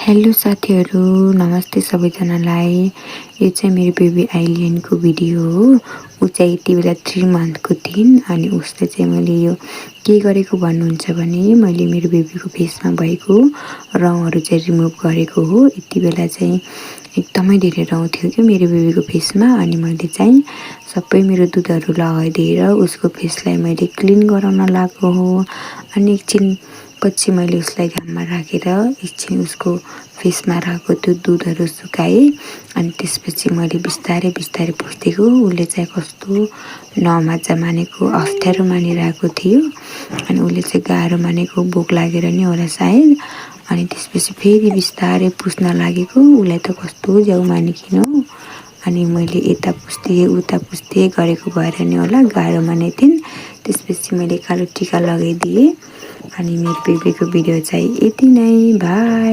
Hello साथीहरू, नमस्ते सबैजनालाई। यो चाहिँ मेरो बेबी आइल्यान्डको भिडियो हो। ऊ चाहिँ यति बेला 3 मन्थको थिइन् अनि उसले चाहिँ मैले यो के गरेको भन्नुहुन्छ भने मैले मेरो बेबीको फेसमा भएको रौँहरू चाहिँ रिमुभ गरेको हो। यति बेला चाहिँ एकदमै धेरै रौँ थियो कि मेरो बेबीको फेसमा अनि मैले चाहिँ सबै मेरो दुधहरू लगाइदिएर उसको फेसलाई मैले क्लिन गराउन लागेको हो। अनि एकछिन पछि मैले उसलाई घाममा राखेर एकछिन उसको फेसमा राखेको त्यो दुधहरू सुकाएँ अनि त्यसपछि मैले बिस्तारै बिस्तारै पुछ्दिएको उसले चाहिँ कस्तो नमजा मानेको अप्ठ्यारो मानिरहेको थियो अनि उसले चाहिँ गाह्रो मानेको भोक लागेर नि होला सायद। अनि त्यसपछि फेरि बिस्तारै पुस्न लागेको उसलाई त कस्तो ज्याउ मानिकिन हो। अनि मैले यता पुस्दै उता पुस्दै गरेको भएर नि होला गाह्रो मानेको थिइन्। त्यसपछि मैले कालो टिका लगाइदिएँ अनि मेरो बेबीको भिडियो चाहिँ यति नै। बाई।